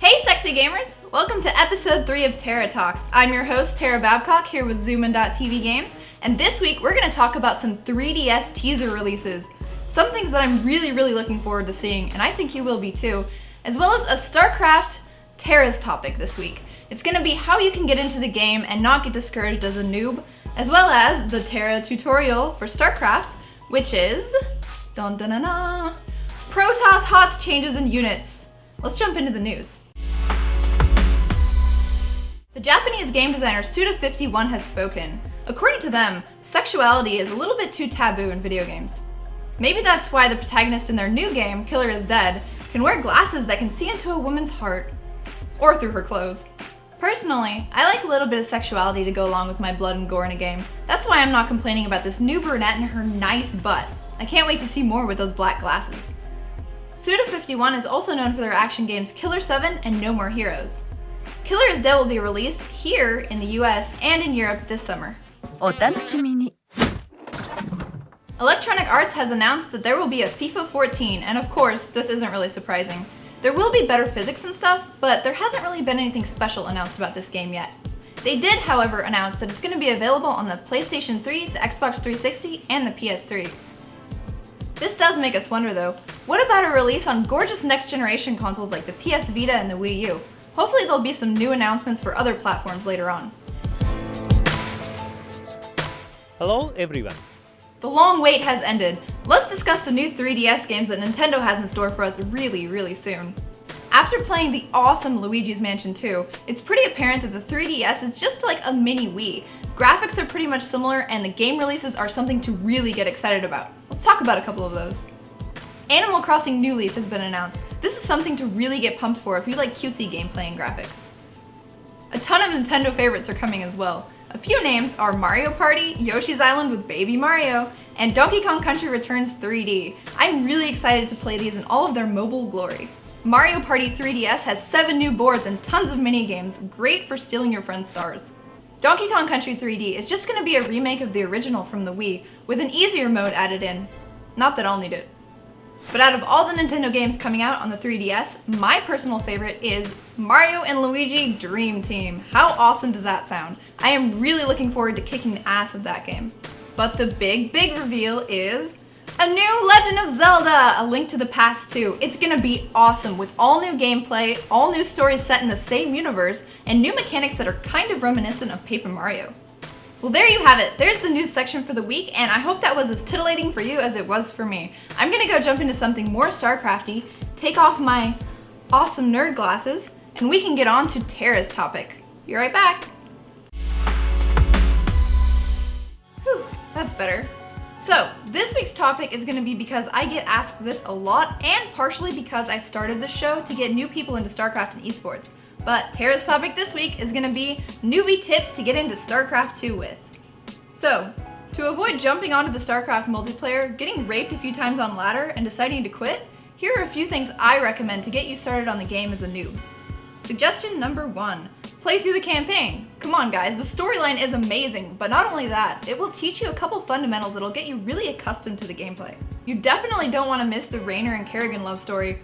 Hey sexy gamers! Welcome to episode 3 of Tara Talks. I'm your host Tara Babcock here with Zoomin.tv Games, and this week we're going to talk about some 3DS teaser releases. Some things that I'm really looking forward to seeing, and I think you will be too, as well as a Starcraft Tara's topic this week. It's going to be how you can get into the game and not get discouraged as a noob, as well as the Tara tutorial for Starcraft, which is Protoss HOTS changes in units. Let's jump into the news. The Japanese game designer Suda51 has spoken. According to them, sexuality is a little bit too taboo in video games. Maybe that's why the protagonist in their new game, Killer is Dead, can wear glasses that can see into a woman's heart, or through her clothes. Personally, I like a little bit of sexuality to go along with my blood and gore in a game. That's why I'm not complaining about this new brunette and her nice butt. I can't wait to see more with those black glasses. Suda51 is also known for their action games Killer 7 and No More Heroes. Killer is Dead will be released here in the US and in Europe this summer. お楽しみに。 Electronic Arts has announced that there will be a FIFA 14, and of course, this isn't really surprising. There will be better physics and stuff, but there hasn't really been anything special announced about this game yet. They did, however, announce that it's going to be available on the PlayStation 3, the Xbox 360, and the PS3. This does make us wonder though, what about a release on gorgeous next-generation consoles like the PS Vita and the Wii U? Hopefully there'll be some new announcements for other platforms later on. Hello everyone. The long wait has ended. Let's discuss the new 3DS games that Nintendo has in store for us really soon. After playing the awesome Luigi's Mansion 2, it's pretty apparent that the 3DS is just like a mini Wii. Graphics are pretty much similar and the game releases are something to really get excited about. Let's talk about a couple of those. Animal Crossing New Leaf has been announced. This is something to really get pumped for if you like cutesy gameplay and graphics. A ton of Nintendo favorites are coming as well. A few names are Mario Party, Yoshi's Island with Baby Mario, and Donkey Kong Country Returns 3D. I'm really excited to play these in all of their mobile glory. Mario Party 3DS has 7 new boards and tons of mini-games, great for stealing your friend's stars. Donkey Kong Country 3D is just going to be a remake of the original from the Wii, with an easier mode added in. Not that I'll need it. But out of all the Nintendo games coming out on the 3DS, my personal favorite is Mario and Luigi Dream Team. How awesome does that sound? I am really looking forward to kicking the ass of that game. But the big reveal is a new Legend of Zelda, A Link to the Past 2. It's gonna be awesome with all new gameplay, all new stories set in the same universe, and new mechanics that are kind of reminiscent of Paper Mario. Well, there you have it. There's the news section for the week, and I hope that was as titillating for you as it was for me. I'm gonna go jump into something more Starcrafty, take off my awesome nerd glasses, and we can get on to Tara's topic. Be right back. Whew, that's better. So, this week's topic is gonna be because I get asked this a lot, and partially because I started this show to get new people into Starcraft and esports. But Tara's topic this week is gonna be newbie tips to get into StarCraft 2 with. So, to avoid jumping onto the StarCraft multiplayer, getting raped a few times on ladder, and deciding to quit, here are a few things I recommend to get you started on the game as a noob. Suggestion number 1, play through the campaign. Come on guys, the storyline is amazing, but not only that, it will teach you a couple fundamentals that'll get you really accustomed to the gameplay. You definitely don't want to miss the Raynor and Kerrigan love story,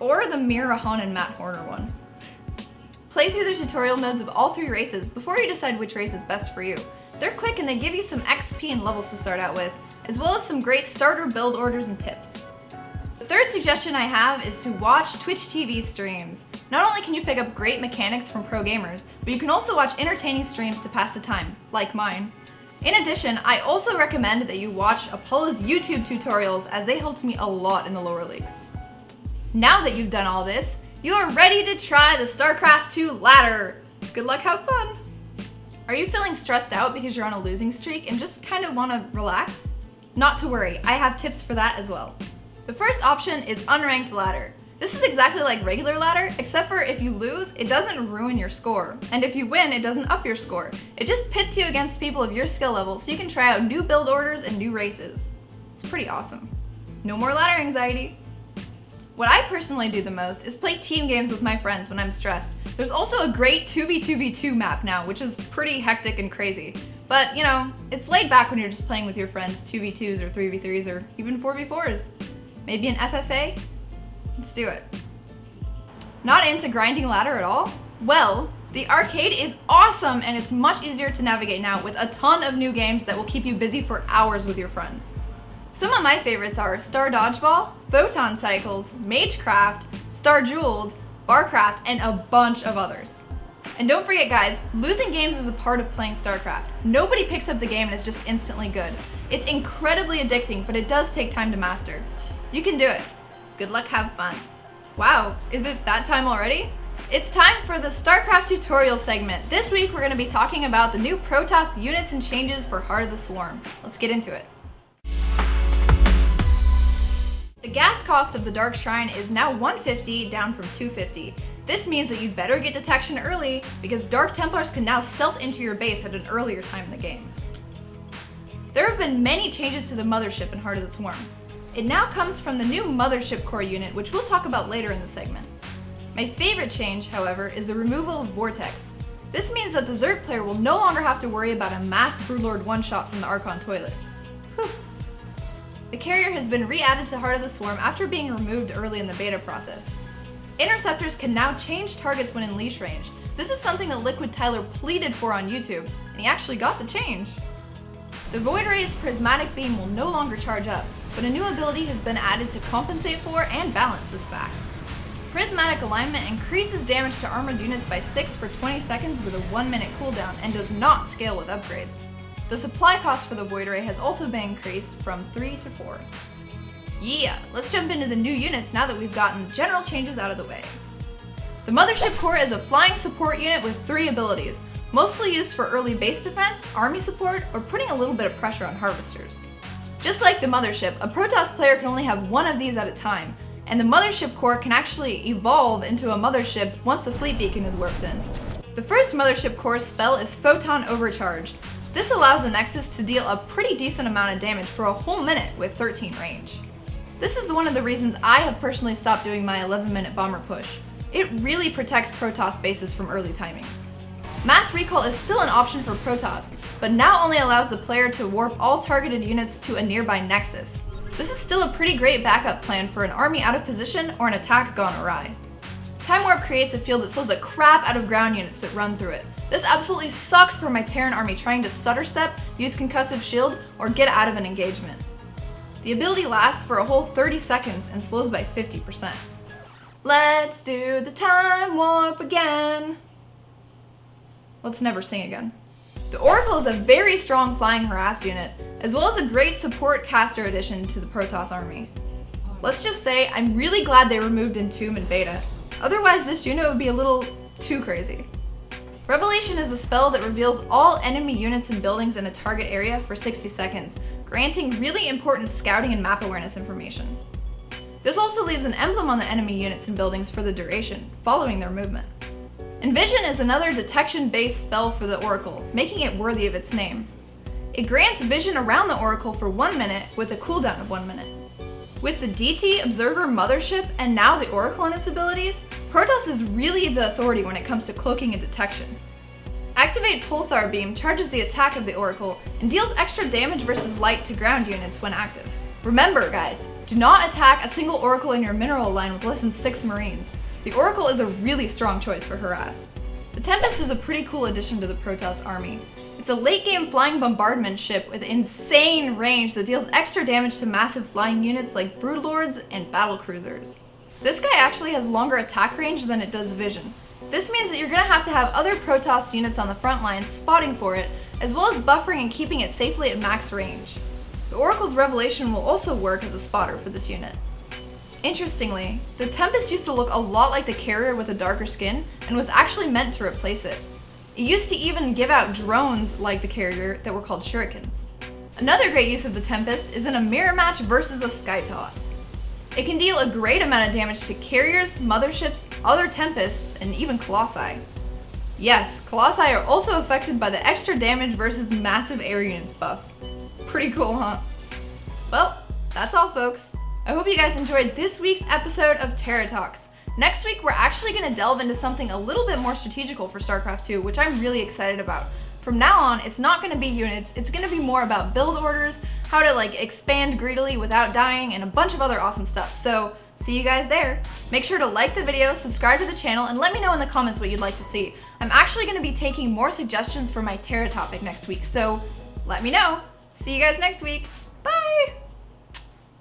or the Mira Han and Matt Horner one. Play through the tutorial modes of all 3 races before you decide which race is best for you. They're quick and they give you some XP and levels to start out with, as well as some great starter build orders and tips. The third suggestion I have is to watch Twitch TV streams. Not only can you pick up great mechanics from pro gamers, but you can also watch entertaining streams to pass the time, like mine. In addition, I also recommend that you watch Apollo's YouTube tutorials as they helped me a lot in the lower leagues. Now that you've done all this, you are ready to try the StarCraft 2 ladder. Good luck, have fun. Are you feeling stressed out because you're on a losing streak and just kind of want to relax? Not to worry, I have tips for that as well. The first option is unranked ladder. This is exactly like regular ladder, except for if you lose, it doesn't ruin your score. And if you win, it doesn't up your score. It just pits you against people of your skill level so you can try out new build orders and new races. It's pretty awesome. No more ladder anxiety. What I personally do the most is play team games with my friends when I'm stressed. There's also a great 2v2v2 map now, which is pretty hectic and crazy. But, you know, it's laid back when you're just playing with your friends 2v2s or 3v3s or even 4v4s. Maybe an FFA? Let's do it. Not into grinding ladder at all? Well, the arcade is awesome and it's much easier to navigate now with a ton of new games that will keep you busy for hours with your friends. Some of my favorites are Star Dodgeball, Photon Cycles, Magecraft, Star Jeweled, Barcraft, and a bunch of others. And don't forget guys, losing games is a part of playing Starcraft. Nobody picks up the game and is just instantly good. It's incredibly addicting, but it does take time to master. You can do it. Good luck, have fun. Wow, is it that time already? It's time for the Starcraft tutorial segment. This week we're going to be talking about the new Protoss units and changes for Heart of the Swarm. Let's get into it. The gas cost of the Dark Shrine is now 150, down from 250. This means that you'd better get detection early because Dark Templars can now stealth into your base at an earlier time in the game. There have been many changes to the Mothership in Heart of the Swarm. It now comes from the new Mothership Core unit, which we'll talk about later in the segment. My favorite change, however, is the removal of Vortex. This means that the Zerg player will no longer have to worry about a mass Broodlord one-shot from the Archon toilet. Whew. The carrier has been re-added to Heart of the Swarm after being removed early in the beta process. Interceptors can now change targets when in leash range. This is something that Liquid Tyler pleaded for on YouTube, and he actually got the change. The Void Ray's Prismatic Beam will no longer charge up, but a new ability has been added to compensate for and balance this fact. Prismatic Alignment increases damage to armored units by 6 for 20 seconds with a 1-minute cooldown and does not scale with upgrades. The supply cost for the Void Ray has also been increased from 3 to 4. Yeah, let's jump into the new units now that we've gotten general changes out of the way. The Mothership Core is a flying support unit with 3 abilities, mostly used for early base defense, army support, or putting a little bit of pressure on harvesters. Just like the Mothership, a Protoss player can only have one of these at a time, and the Mothership Core can actually evolve into a Mothership once the Fleet Beacon is worked in. The first Mothership Core spell is Photon Overcharge. This allows the Nexus to deal a pretty decent amount of damage for a whole minute with 13 range. This is one of the reasons I have personally stopped doing my 11-minute bomber push. It really protects Protoss bases from early timings. Mass Recall is still an option for Protoss, but now only allows the player to warp all targeted units to a nearby Nexus. This is still a pretty great backup plan for an army out of position or an attack gone awry. Time Warp creates a field that slows the crap out of ground units that run through it. This absolutely sucks for my Terran army trying to stutter step, use concussive shield, or get out of an engagement. The ability lasts for a whole 30 seconds and slows by 50%. Let's do the Time Warp again. Let's never sing again. The Oracle is a very strong flying harass unit, as well as a great support caster addition to the Protoss army. Let's just say I'm really glad they removed Entomb in beta, otherwise this unit would be a little too crazy. Revelation is a spell that reveals all enemy units and buildings in a target area for 60 seconds, granting really important scouting and map awareness information. This also leaves an emblem on the enemy units and buildings for the duration, following their movement. Envision is another detection-based spell for the Oracle, making it worthy of its name. It grants vision around the Oracle for 1 minute with a cooldown of 1 minute. With the DT, Observer, Mothership, and now the Oracle and its abilities, Protoss is really the authority when it comes to cloaking and detection. Activate Pulsar Beam charges the attack of the Oracle and deals extra damage versus light to ground units when active. Remember guys, do not attack a single Oracle in your mineral line with less than 6 Marines. The Oracle is a really strong choice for harass. The Tempest is a pretty cool addition to the Protoss army. It's a late game flying bombardment ship with insane range that deals extra damage to massive flying units like Broodlords and battlecruisers. This guy actually has longer attack range than it does vision. This means that you're going to have other Protoss units on the front lines spotting for it, as well as buffering and keeping it safely at max range. The Oracle's Revelation will also work as a spotter for this unit. Interestingly, the Tempest used to look a lot like the carrier with a darker skin and was actually meant to replace it. It used to even give out drones like the carrier that were called shurikens. Another great use of the Tempest is in a mirror match versus a Sky Toss. It can deal a great amount of damage to carriers, motherships, other Tempests, and even Colossi. Yes, Colossi are also affected by the extra damage versus massive air units buff. Pretty cool, huh? Well, that's all folks. I hope you guys enjoyed this week's episode of Terra Talks. Next week, we're actually going to delve into something a little bit more strategical for StarCraft 2, which I'm really excited about. From now on, it's not going to be units, it's going to be more about build orders, how to expand greedily without dying, and a bunch of other awesome stuff. So See you guys there. Make sure to like the video, subscribe to the channel, and let me know in the comments what you'd like to see. I'm actually going to be taking more suggestions for my Terra topic next week, so let me know. See you guys next week.